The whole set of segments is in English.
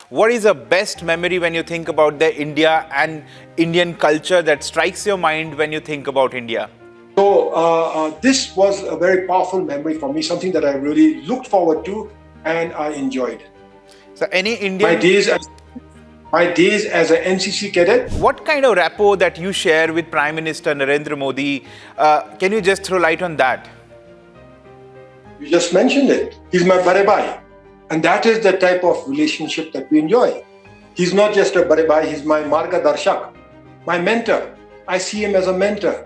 What is the best memory when you think about the India and Indian culture that strikes your mind when you think about India? So this was a very powerful memory for me, something that I really looked forward to and I enjoyed. So any My Indian, days as my days as an NCC cadet. what kind of rapport that you share with Prime Minister Narendra Modi? Can you just throw light on that? You just mentioned it. He's my bye, and that is the type of relationship that we enjoy. He's not just a bye, he's my marga darshak, my mentor. I see him as a mentor.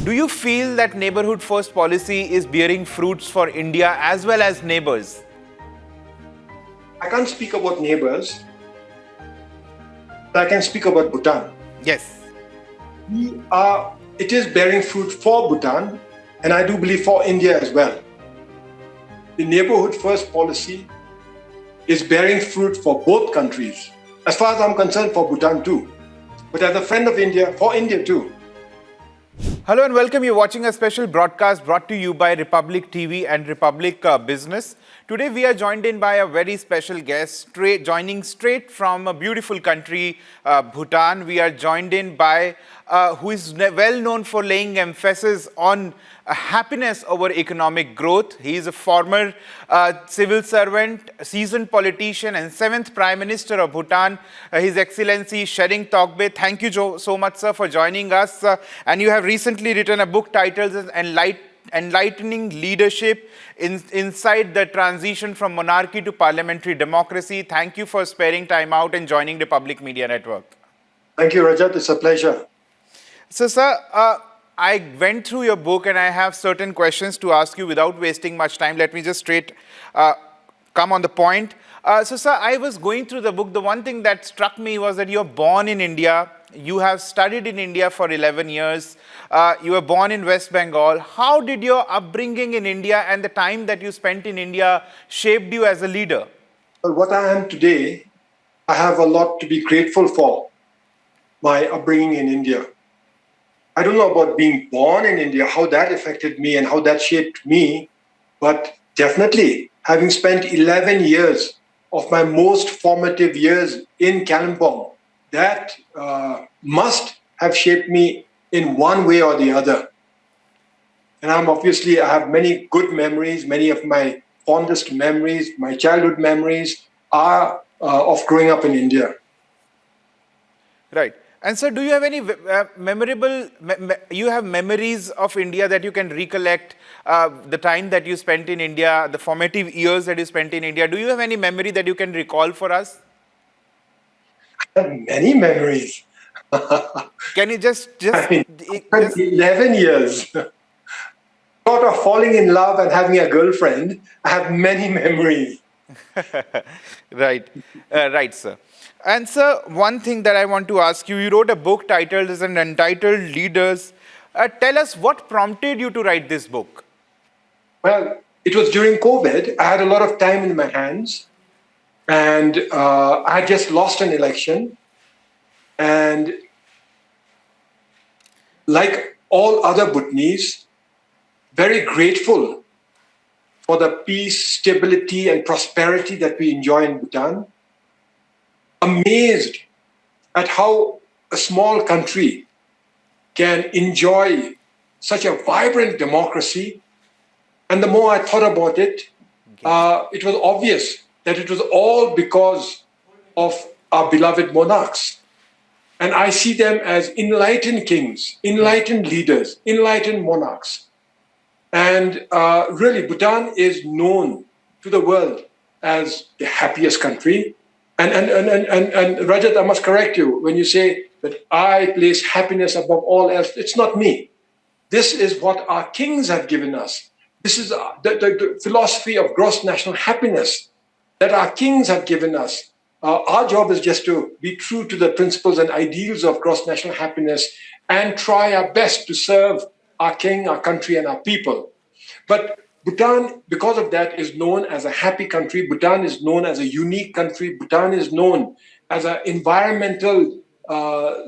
Do you feel that neighborhood first policy is bearing fruits for India as well as neighbors? I can't speak about neighbors, but I can speak about Bhutan. Yes. It is bearing fruit for Bhutan, and I do believe for India as well. The neighborhood first policy is bearing fruit for both countries. As far as I'm concerned, for Bhutan too. But as a friend of India, for India too. Hello and welcome. You're watching a special broadcast brought to you by Republic TV and Republic Business. Today we are joined in by a very special guest, joining straight from a beautiful country, Bhutan. We are joined in by who is well known for laying emphasis on happiness over economic growth. He is a former civil servant, seasoned politician and 7th Prime Minister of Bhutan, His Excellency Tshering Tobgay. Thank you so much, sir, for joining us. And you have recently written a book titled Enlightening Leadership Inside the Transition from Monarchy to Parliamentary Democracy. Thank you for sparing time out and joining the Public Media Network. Thank you, Rajat. It's a pleasure. So, sir, I went through your book and I have certain questions to ask you without wasting much time. Let me just straight come on the point. So, sir, I was going through the book. The one thing that struck me was that you're born in India. You have studied in India for 11 years. You were born in West Bengal. How did your upbringing in India and the time that you spent in India shaped you as a leader? Well, what I am today, I have a lot to be grateful for my upbringing in India. I don't know about being born in India, how that affected me and how that shaped me, but definitely having spent 11 years of my most formative years in Kalimpong, that must have shaped me in one way or the other. And I have many good memories. Many of my fondest memories, my childhood memories are of growing up in India. Right. And sir, do you have any you have memories of India that you can recollect, the time that you spent in India, the formative years that you spent in India? Do you have any memory that you can recall for us? I have many memories. Can you just 11 years. Short of falling in love and having a girlfriend, I have many memories. Right. Right, sir. And sir, one thing that I want to ask you, you wrote a book titled as an Entitled Leaders. Tell us what prompted you to write this book? Well, it was during COVID. I had a lot of time in my hands and I had just lost an election. And like all other Bhutanese, very grateful for the peace, stability and prosperity that we enjoy in Bhutan. Amazed at how a small country can enjoy such a vibrant democracy. And the more I thought about it, it was obvious that it was all because of our beloved monarchs. And I see them as enlightened kings, enlightened leaders, enlightened monarchs. And really, Bhutan is known to the world as the happiest country. And Rajat, I must correct you when you say that I place happiness above all else. It's not me. This is what our kings have given us. This is the philosophy of gross national happiness that our kings have given us. Our job is just to be true to the principles and ideals of gross national happiness and try our best to serve our king, our country, and our people. But Bhutan, because of that, is known as a happy country. Bhutan is known as a unique country. Bhutan is known as an environmental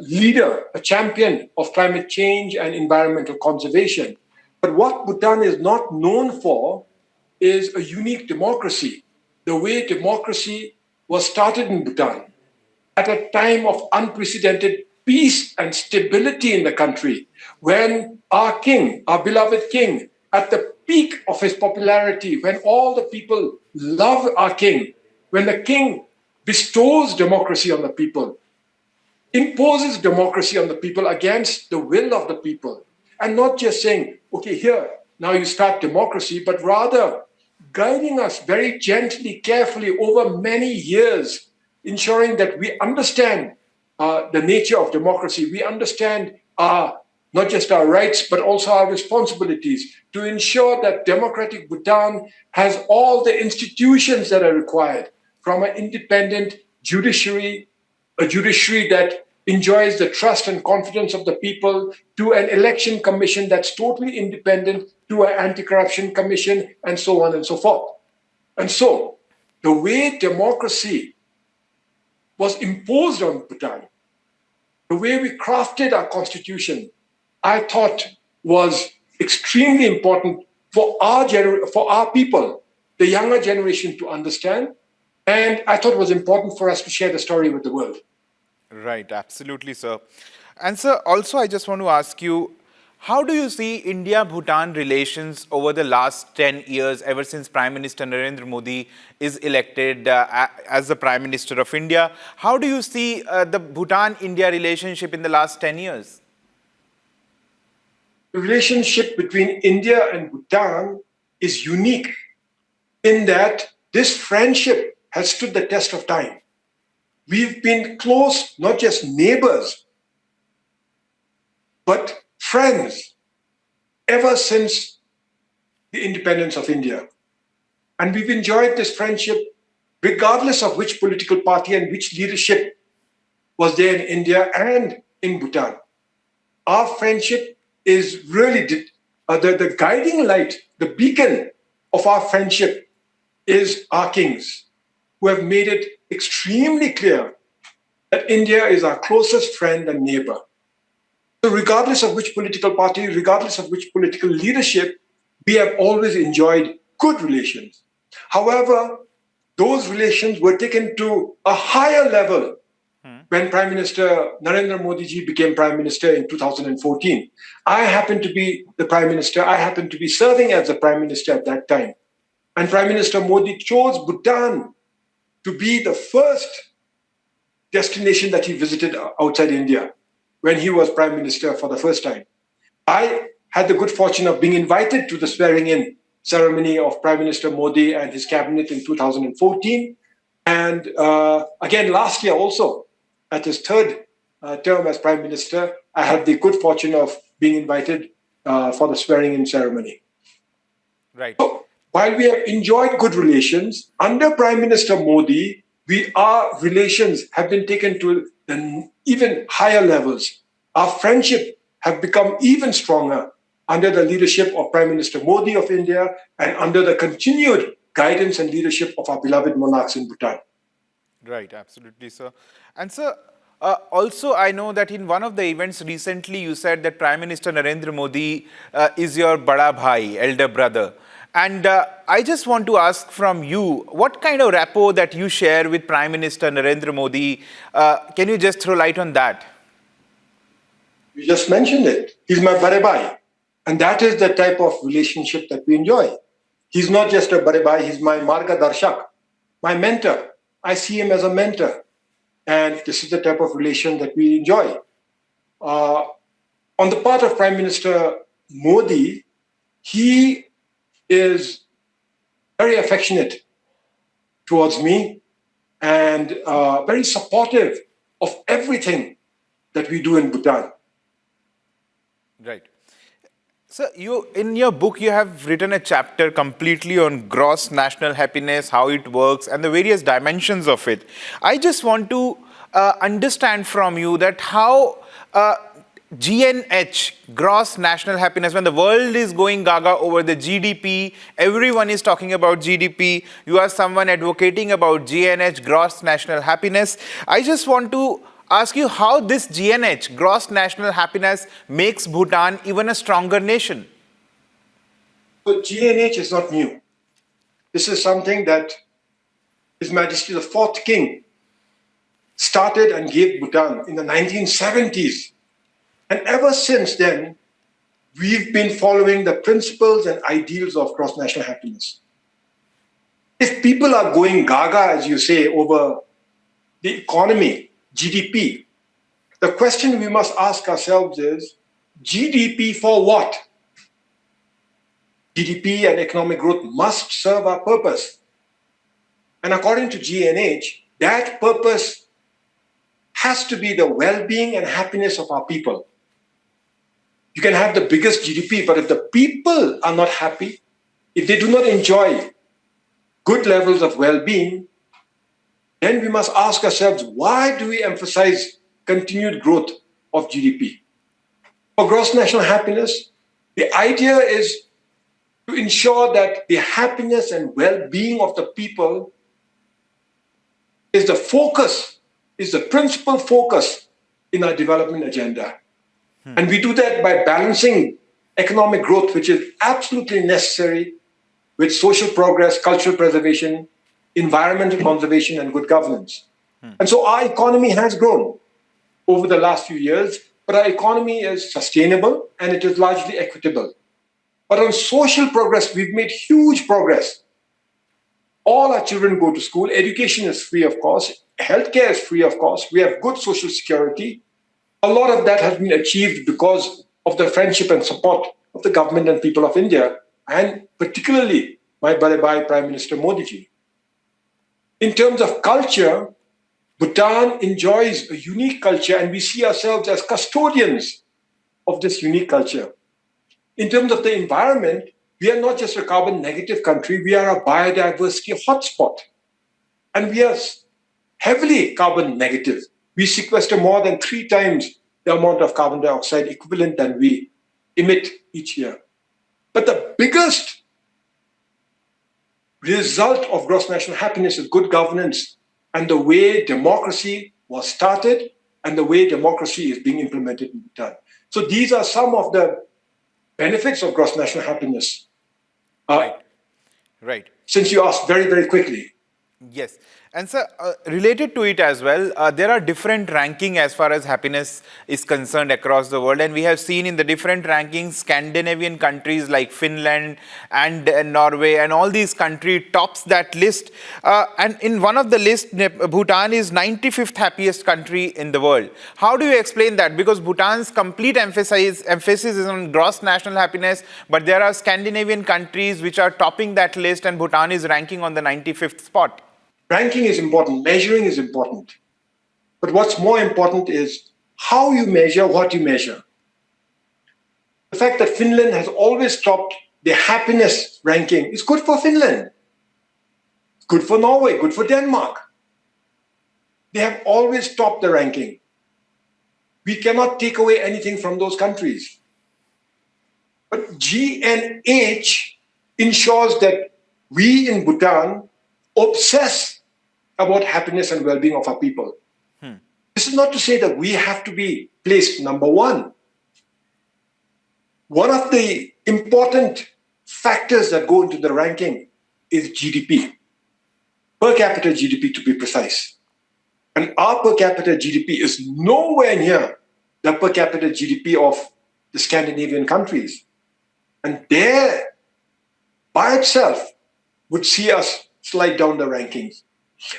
leader, a champion of climate change and environmental conservation. But what Bhutan is not known for is a unique democracy. The way democracy was started in Bhutan at a time of unprecedented peace and stability in the country, when our king, our beloved king, at the peak of his popularity, when all the people love our king, when the king bestows democracy on the people, imposes democracy on the people against the will of the people, and not just saying, okay, here, now you start democracy, but rather guiding us very gently, carefully over many years, ensuring that we understand the nature of democracy. We understand not just our rights, but also our responsibilities to ensure that democratic Bhutan has all the institutions that are required, from an independent judiciary, a judiciary that enjoys the trust and confidence of the people, to an election commission that's totally independent, to an anti-corruption commission, and so on and so forth. And so, the way democracy was imposed on Bhutan, the way we crafted our constitution, I thought was extremely important for our people, the younger generation, to understand. And I thought it was important for us to share the story with the world. Right, absolutely, sir. And sir, also I just want to ask you, how do you see India-Bhutan relations over the last 10 years, ever since Prime Minister Narendra Modi is elected as the Prime Minister of India? How do you see the Bhutan-India relationship in the last 10 years? The relationship between India and Bhutan is unique in that this friendship has stood the test of time. We've been close, not just neighbors, but friends ever since the independence of India. And we've enjoyed this friendship regardless of which political party and which leadership was there in India and in Bhutan. Our friendship is really the guiding light, the beacon of our friendship is our kings, who have made it extremely clear that India is our closest friend and neighbor. So regardless of which political party, regardless of which political leadership, we have always enjoyed good relations. However, those relations were taken to a higher level when Prime Minister Narendra Modi ji became Prime Minister in 2014. I happened to be the Prime Minister. I happened to be serving as the Prime Minister at that time. And Prime Minister Modi chose Bhutan to be the first destination that he visited outside India when he was Prime Minister for the first time. I had the good fortune of being invited to the swearing-in ceremony of Prime Minister Modi and his cabinet in 2014. And again, last year also, at his third term as Prime Minister, I had the good fortune of being invited for the swearing-in ceremony. Right. So, while we have enjoyed good relations, under Prime Minister Modi, our relations have been taken to even higher levels. Our friendship have become even stronger under the leadership of Prime Minister Modi of India and under the continued guidance and leadership of our beloved monarchs in Bhutan. Right, absolutely, sir. And sir, also I know that in one of the events recently you said that Prime Minister Narendra Modi is your bada bhai, elder brother. And I just want to ask from you, what kind of rapport that you share with Prime Minister Narendra Modi? Can you just throw light on that? You just mentioned it. He's my bada bhai. And that is the type of relationship that we enjoy. He's not just a bada bhai, he's my marga darshak, my mentor. I see him as a mentor. And this is the type of relation that we enjoy. On the part of Prime Minister Modi, he is very affectionate towards me and very supportive of everything that we do in Bhutan. Right. So in your book, you have written a chapter completely on gross national happiness, how it works, and the various dimensions of it. I just want to understand from you that how GNH, gross national happiness, when the world is going gaga over the GDP, everyone is talking about GDP, you are someone advocating about GNH, gross national happiness. I just want to ask you how this GNH, gross national happiness, makes Bhutan even a stronger nation. So GNH is not new. This is something that His Majesty the Fourth King, started and gave Bhutan in the 1970s. And ever since then, we've been following the principles and ideals of cross-national happiness. If people are going gaga, as you say, over the economy, GDP, the question we must ask ourselves is, GDP for what? GDP and economic growth must serve our purpose. And according to GNH, that purpose has to be the well-being and happiness of our people. You can have the biggest GDP, but if the people are not happy, if they do not enjoy good levels of well-being, then we must ask ourselves, why do we emphasize continued growth of GDP? For gross national happiness, the idea is to ensure that the happiness and well-being of the people is the focus, is the principal focus in our development agenda. And we do that by balancing economic growth, which is absolutely necessary, with social progress, cultural preservation, environmental conservation, and good governance. And so our economy has grown over the last few years, but our economy is sustainable and it is largely equitable. But on social progress, we've made huge progress. All our children go to school, education is free of cost, healthcare is free of cost, we have good social security. A lot of that has been achieved because of the friendship and support of the government and people of India, and particularly by Prime Minister Modi ji. In terms of culture, Bhutan enjoys a unique culture, and we see ourselves as custodians of this unique culture. In terms of the environment, we are not just a carbon negative country, we are a biodiversity hotspot. And we are heavily carbon negative. We sequester more than 3 times the amount of carbon dioxide equivalent than we emit each year. But the biggest result of gross national happiness is good governance and the way democracy was started and the way democracy is being implemented in Bhutan. So these are some of the benefits of gross national happiness. Right. Since you asked very, very quickly. Yes. And sir, related to it as well, there are different ranking as far as happiness is concerned across the world. And we have seen in the different rankings, Scandinavian countries like Finland and Norway and all these countries tops that list. And in one of the lists, Bhutan is 95th happiest country in the world. How do you explain that? Because Bhutan's complete emphasis is on gross national happiness, but there are Scandinavian countries which are topping that list and Bhutan is ranking on the 95th spot. Ranking is important, measuring is important. But what's more important is how you measure what you measure. The fact that Finland has always topped the happiness ranking is good for Finland, good for Norway, good for Denmark. They have always topped the ranking. We cannot take away anything from those countries. But GNH ensures that we in Bhutan obsess about happiness and well-being of our people. This is not to say that we have to be placed number one. One of the important factors that go into the ranking is GDP, per capita GDP to be precise. And our per capita GDP is nowhere near the per capita GDP of the Scandinavian countries. And there, by itself, would see us slide down the rankings.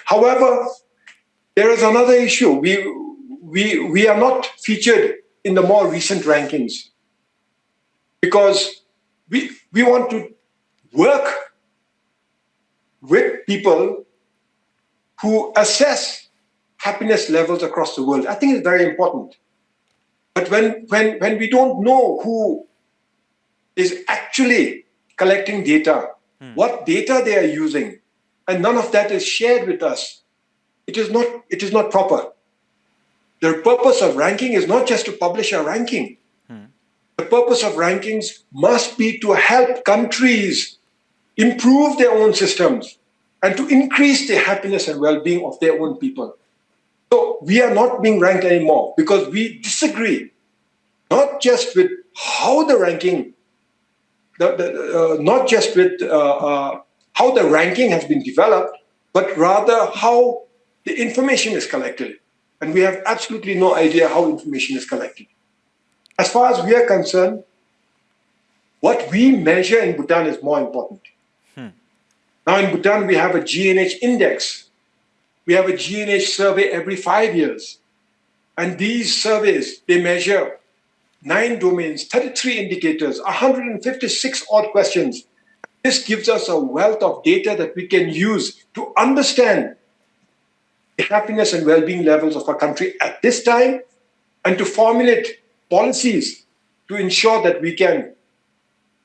However, there is another issue. We are not featured in the more recent rankings because we want to work with people who assess happiness levels across the world. I think it's very important. But when we don't know who is actually collecting data, what data they are using, and none of that is shared with us, it is not proper. The purpose of ranking is not just to publish a ranking. The purpose of rankings must be to help countries improve their own systems and to increase the happiness and well-being of their own people. So we are not being ranked anymore because we disagree, not just with how the ranking, not just with how the ranking has been developed, but rather how the information is collected. And we have absolutely no idea how information is collected. As far as we are concerned, what we measure in Bhutan is more important. Now in Bhutan, we have a GNH index. We have a GNH survey every 5 years. And these surveys, they measure 9 domains, 33 indicators, 156 odd questions. This gives us a wealth of data that we can use to understand the happiness and well-being levels of our country at this time and to formulate policies to ensure that we can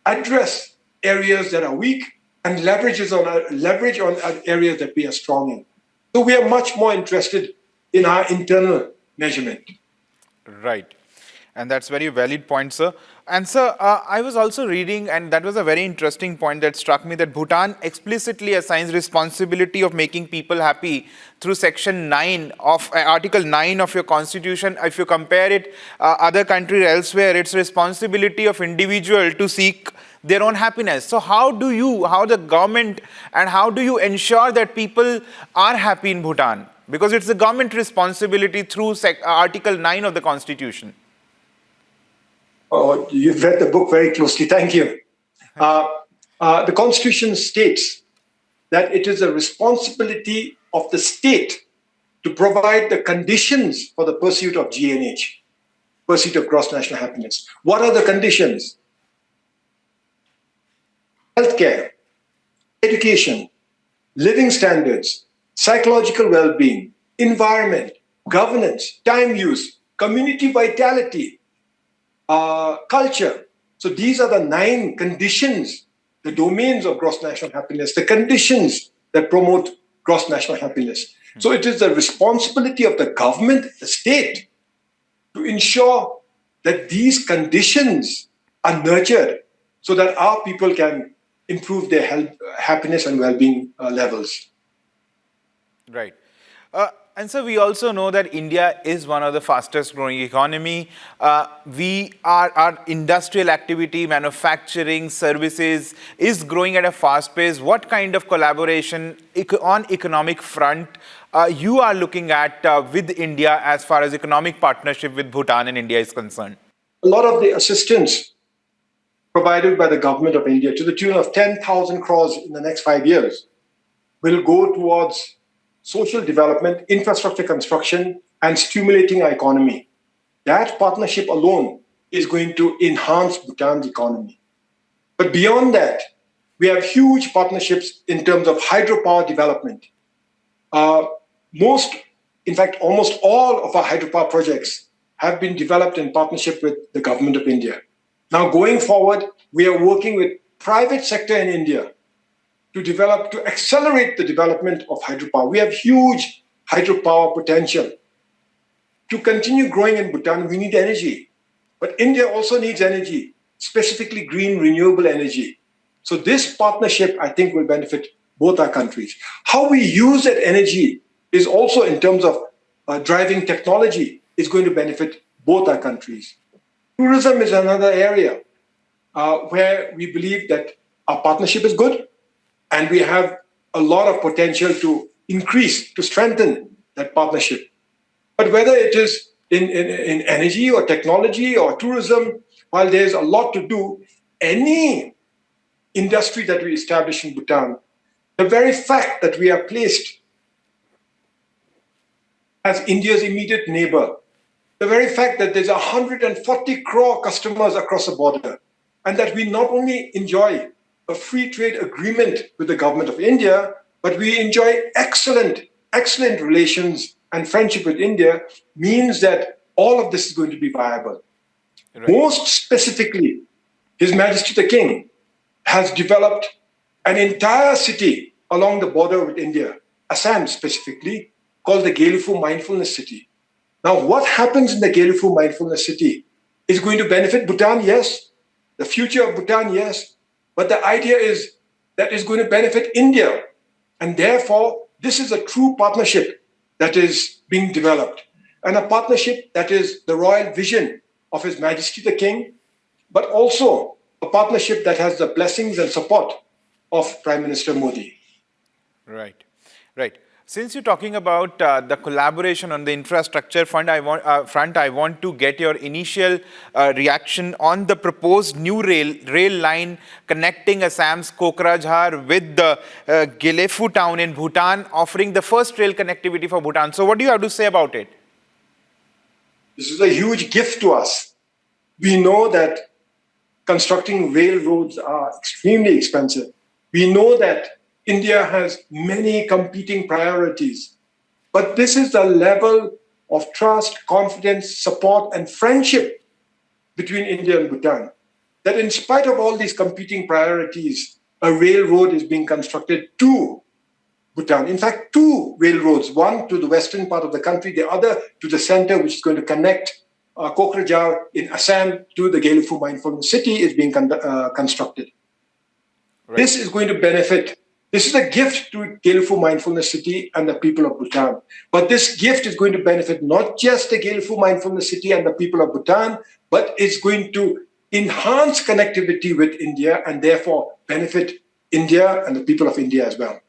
address areas that are weak and leverage on areas that we are strong in. So we are much more interested in our internal measurement. Right. And that's very valid point, sir. And sir, I was also reading, and that was a very interesting point that struck me, that Bhutan explicitly assigns responsibility of making people happy through Section 9 of Article 9 of your constitution. If you compare it, other countries elsewhere, it's responsibility of individual to seek their own happiness. So how the government, and how do you ensure that people are happy in Bhutan? Because it's the government responsibility through Article 9 of the constitution. Oh, you've read the book very closely. Thank you. The Constitution states that it is a responsibility of the state to provide the conditions for the pursuit of GNH, pursuit of gross national happiness. What are the conditions? Healthcare, education, living standards, psychological well-being, environment, governance, time use, community vitality, culture. So these are the 9 conditions, the domains of gross national happiness, the conditions that promote gross national happiness. So it is the responsibility of the government, the state, to ensure that these conditions are nurtured so that our people can improve their health, happiness and well-being levels. Right. And so we also know that India is one of the fastest growing economy. Our industrial activity, manufacturing, services is growing at a fast pace. What kind of collaboration on economic front you are looking at with India as far as economic partnership with Bhutan and India is concerned? A lot of the assistance provided by the government of India to the tune of 10,000 crores in the next 5 years will go towards social development, infrastructure construction, and stimulating our economy. That partnership alone is going to enhance Bhutan's economy. But beyond that, we have huge partnerships in terms of hydropower development. In fact, almost all of our hydropower projects have been developed in partnership with the government of India. Now, going forward, we are working with private sector in India to accelerate the development of hydropower. We have huge hydropower potential. To continue growing in Bhutan, we need energy. But India also needs energy, specifically green renewable energy. So this partnership, I think, will benefit both our countries. How we use that energy is also in terms of driving technology is going to benefit both our countries. Tourism is another area where we believe that our partnership is good, and we have a lot of potential to increase, to strengthen that partnership. But whether it is in energy or technology or tourism, while there's a lot to do, any industry that we establish in Bhutan, the very fact that we are placed as India's immediate neighbor, the very fact that there's 140 crore customers across the border, and that we not only enjoy a free trade agreement with the government of India, but we enjoy excellent relations and friendship with India, means that all of this is going to be viable. Right. Most specifically, His Majesty the King has developed an entire city along the border with India, Assam specifically, called the Gelufu Mindfulness City. Now, what happens in the Gelufu Mindfulness City is going to benefit Bhutan, yes. The future of Bhutan, yes. But the idea is that is going to benefit India. And therefore, this is a true partnership that is being developed. And a partnership that is the royal vision of His Majesty the King, but also a partnership that has the blessings and support of Prime Minister Modi. Right. Right. Since you're talking about the collaboration on the infrastructure front, I want to get your initial reaction on the proposed new rail line connecting Assam's Kokrajhar with the Gelefu town in Bhutan, offering the first rail connectivity for Bhutan. So, what do you have to say about it? This is a huge gift to us. We know that constructing railroads are extremely expensive. We know that India has many competing priorities. But this is the level of trust, confidence, support, and friendship between India and Bhutan. That in spite of all these competing priorities, a railroad is being constructed to Bhutan. In fact, two railroads, one to the western part of the country, the other to the center, which is going to connect Kokrajhar in Assam to the Gelefu Mindfulness City, is being constructed. Right. This is going to benefit. This is a gift to Gelefu Mindfulness City and the people of Bhutan. But this gift is going to benefit not just the Gelefu Mindfulness City and the people of Bhutan, but it's going to enhance connectivity with India and therefore benefit India and the people of India as well.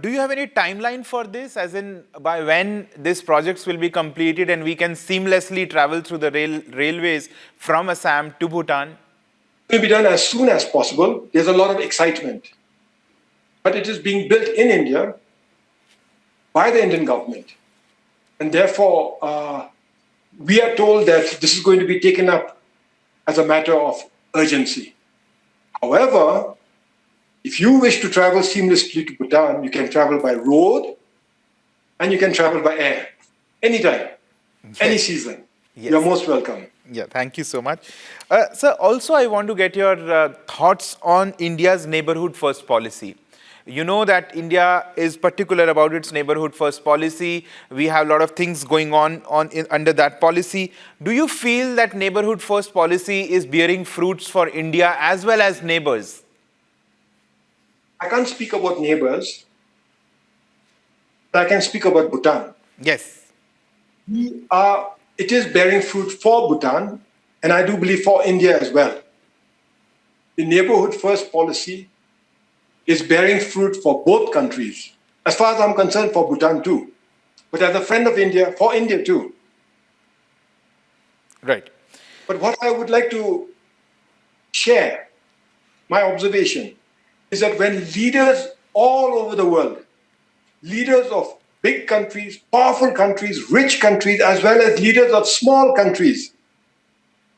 Do you have any timeline for this, as in by when these projects will be completed and we can seamlessly travel through the railways from Assam to Bhutan? It will be done as soon as possible. There's a lot of excitement. But it is being built in India by the Indian government. And therefore, we are told that this is going to be taken up as a matter of urgency. However, if you wish to travel seamlessly to Bhutan, you can travel by road and you can travel by air. Anytime, any season. Yes. You're most welcome. Yeah, thank you so much. Sir, also I want to get your thoughts on India's neighborhood first policy. You know that India is particular about its neighborhood first policy. We have a lot of things going on under that policy. Do you feel that neighborhood first policy is bearing fruits for India as well as neighbors? I can't speak about neighbors, but I can speak about Bhutan. Yes. It is bearing fruit for Bhutan, and I do believe for India as well. The neighborhood first policy is bearing fruit for both countries. As far as I'm concerned, for Bhutan too. But as a friend of India, for India too. Right. But what I would like to share, my observation, is that when leaders all over the world, leaders of big countries, powerful countries, rich countries, as well as leaders of small countries,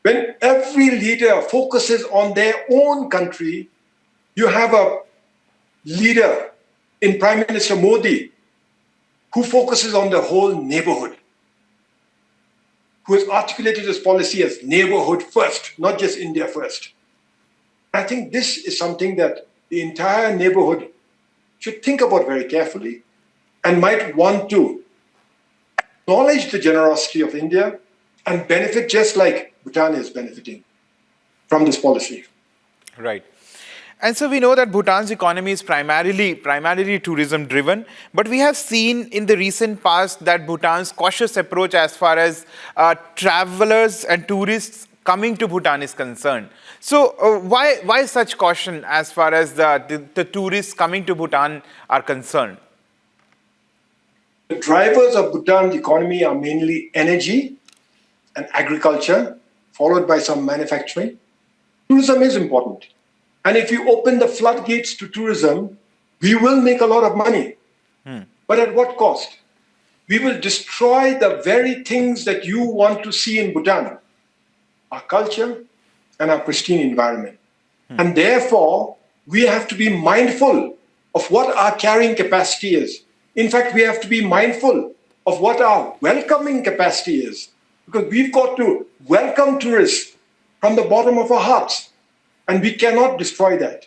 when every leader focuses on their own country, you have a leader in Prime Minister Modi who focuses on the whole neighborhood, who has articulated his policy as neighborhood first, not just India first. I think this is something that the entire neighborhood should think about very carefully and might want to acknowledge the generosity of India and benefit just like Bhutan is benefiting from this policy. Right. And so we know that Bhutan's economy is primarily tourism driven, but we have seen in the recent past that Bhutan's cautious approach as far as travelers and tourists coming to Bhutan is concerned. So why such caution as far as the tourists coming to Bhutan are concerned? The drivers of Bhutan's economy are mainly energy and agriculture, followed by some manufacturing. Tourism is important. And if you open the floodgates to tourism, we will make a lot of money. But at what cost? We will destroy the very things that you want to see in Bhutan, our culture and our pristine environment. And therefore, we have to be mindful of what our carrying capacity is. In fact, we have to be mindful of what our welcoming capacity is, because we've got to welcome tourists from the bottom of our hearts, and we cannot destroy that.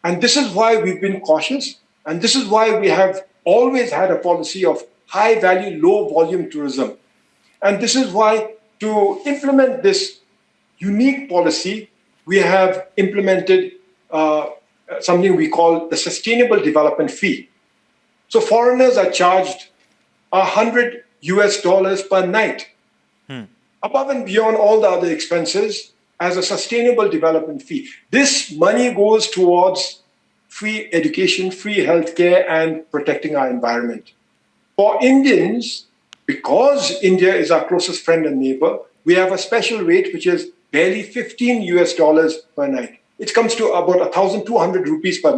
And this is why we've been cautious, and this is why we have always had a policy of high value, low volume tourism. And this is why, to implement this unique policy, we have implemented something we call the Sustainable Development Fee. So foreigners are charged $100 per night, above and beyond all the other expenses, as a sustainable development fee. This money goes towards free education, free healthcare, and protecting our environment. For Indians, because India is our closest friend and neighbor, we have a special rate which is barely 15 US dollars per night. It comes to about 1,200 rupees per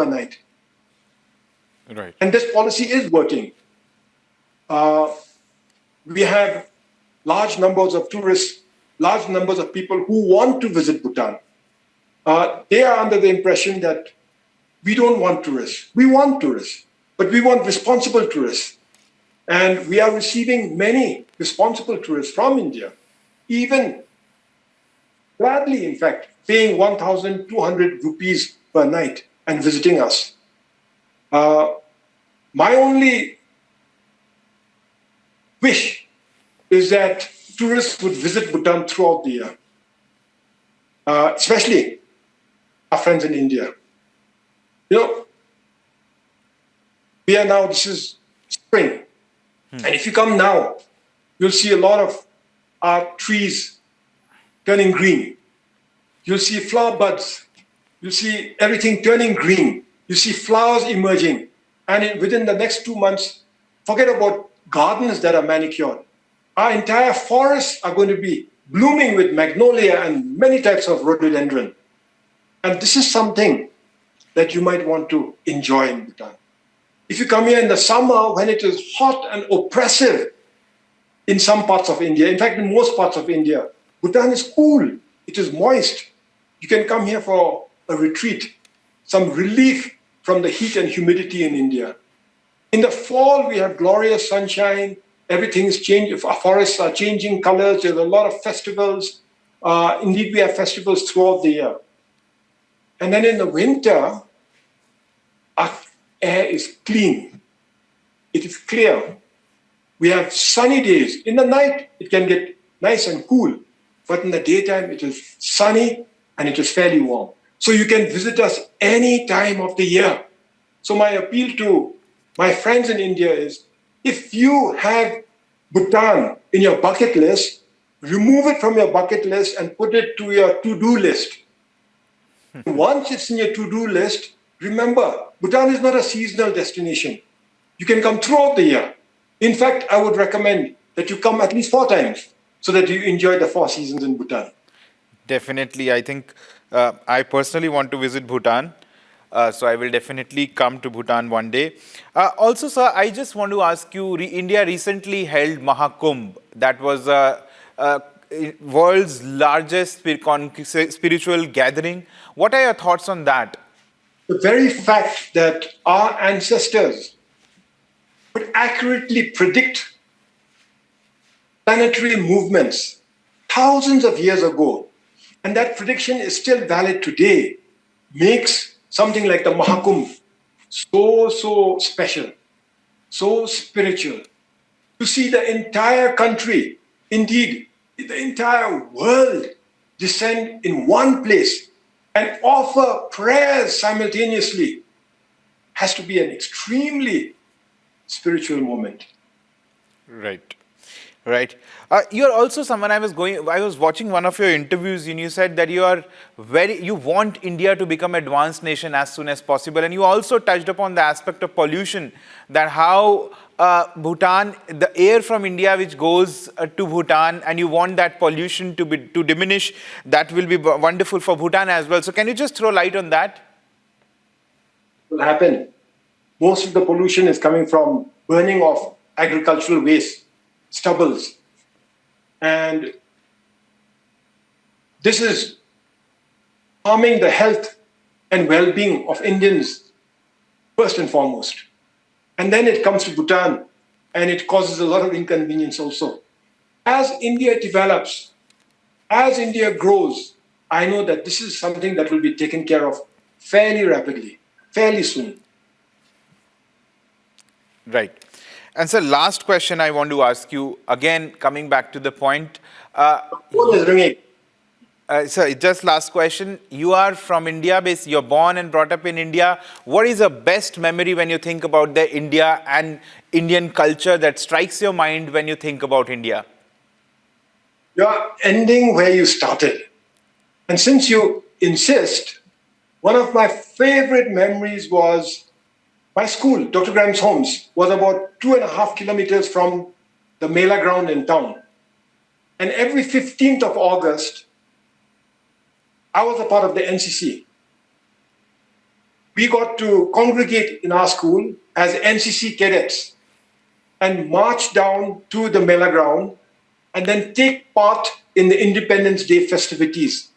night. Right. And this policy is working. We have large numbers of tourists, large numbers of people who want to visit Bhutan. They are under the impression that we don't want tourists. We want tourists, but we want responsible tourists. And we are receiving many responsible tourists from India, even gladly, in fact, paying 1,200 rupees per night and visiting us. My only wish is that tourists would visit Bhutan throughout the year, especially our friends in India. You know, we are now, this is spring. And if you come now, you'll see a lot of our trees turning green. You'll see flower buds. You'll see everything turning green. You see flowers emerging. And within the next 2 months, forget about gardens that are manicured. Our entire forests are going to be blooming with magnolia and many types of rhododendron. And this is something that you might want to enjoy in Bhutan. If you come here in the summer when it is hot and oppressive in some parts of India, in fact, in most parts of India, Bhutan is cool. It is moist. You can come here for a retreat, some relief from the heat and humidity in India. In the fall, we have glorious sunshine. Everything is changing. Our forests are changing colors. There's a lot of festivals. Indeed, we have festivals throughout the year. And then in the winter, our air is clean. It is clear. We have sunny days. In the night, it can get nice and cool. But in the daytime, it is sunny and it is fairly warm. So you can visit us any time of the year. So my appeal to my friends in India is, if you have Bhutan in your bucket list, remove it from your bucket list and put it to your to-do list. Once it's in your to-do list, remember, Bhutan is not a seasonal destination. You can come throughout the year. In fact, I would recommend that you come at least 4 times so that you enjoy the 4 seasons in Bhutan. Definitely. I think I personally want to visit Bhutan. So I will definitely come to Bhutan one day. Also, sir, I just want to ask you, India recently held Mahakumbh. That was world's largest spiritual gathering. What are your thoughts on that? The very fact that our ancestors could accurately predict planetary movements thousands of years ago, and that prediction is still valid today, makes something like the Mahakumbh so special, so spiritual. To see the entire country, indeed, the entire world descend in one place and offer prayers simultaneously has to be an extremely spiritual moment. Right. Right. You're also someone I was watching one of your interviews and you said that you want India to become an advanced nation as soon as possible. And you also touched upon the aspect of pollution, that how Bhutan, the air from India which goes to Bhutan, and you want that pollution to diminish. That will be wonderful for Bhutan as well. So can you just throw light on that? It will happen. Most of the pollution is coming from burning of agricultural waste, stubbles. And this is harming the health and well-being of Indians first and foremost. And then it comes to Bhutan and it causes a lot of inconvenience also. As India develops, as India grows, I know that this is something that will be taken care of fairly rapidly, fairly soon. Right. And so last question I want to ask you, again, coming back to the point. Phone is ringing. So just last question. You are from India, you're born and brought up in India. What is the best memory when you think about the India and Indian culture that strikes your mind when you think about India? You're ending where you started. And since you insist, One of my favorite memories was my school, Dr. Graham's Homes, was about 2.5 kilometers from the Mela ground in town. And every 15th of August, I was a part of the NCC. We got to congregate in our school as NCC cadets and march down to the Mela ground and then take part in the Independence Day festivities.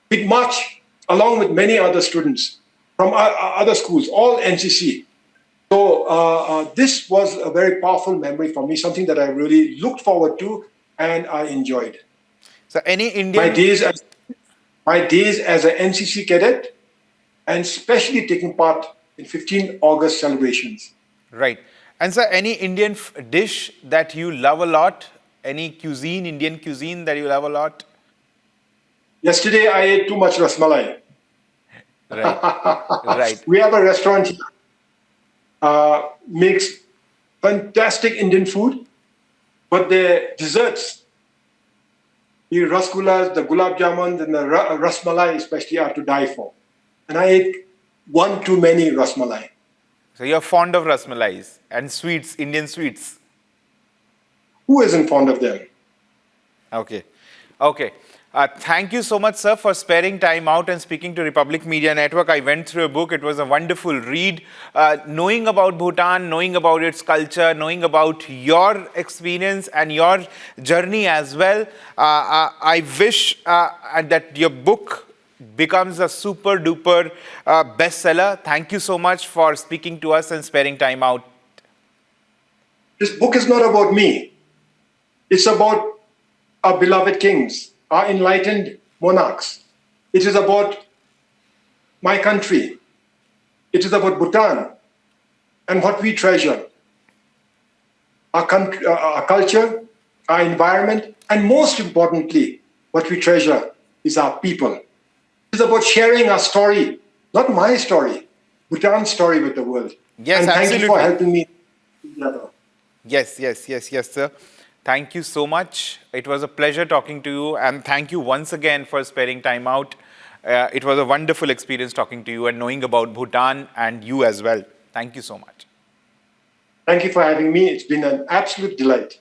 We'd march along with many other students from other schools, all NCC. So this was a very powerful memory for me, something that I really looked forward to and I enjoyed. So any My Indian... days as an NCC cadet and especially taking part in 15 August celebrations. Right. And sir, any Indian dish that you love a lot? Any cuisine, Indian cuisine that you love a lot? Yesterday, I ate too much rasmalai. Right. Right. We have a restaurant here, makes fantastic Indian food, but the desserts, the rasgullas, the gulab jamuns, and the rasmalai especially are to die for. And I ate one too many rasmalai. So you're fond of rasmalais and sweets, Indian sweets. Who isn't fond of them? Okay. Okay. Thank you so much, sir, for sparing time out and speaking to Republic Media Network. I went through a book. It was a wonderful read. Knowing about Bhutan, knowing about its culture, knowing about your experience and your journey as well. I wish that your book becomes a super duper bestseller. Thank you so much for speaking to us and sparing time out. This book is not about me. It's about our beloved kings, our enlightened monarchs. It is about my country. It is about Bhutan and what we treasure. Our country, our culture, our environment, and most importantly, what we treasure is our people. It is about sharing our story, not my story, Bhutan's story with the world. Yes, and absolutely. Thank you for helping me together. Yes, sir. Thank you so much. It was a pleasure talking to you, and thank you once again for sparing time out. It was a wonderful experience talking to you and knowing about Bhutan and you as well. Thank you so much. Thank you for having me. It's been an absolute delight.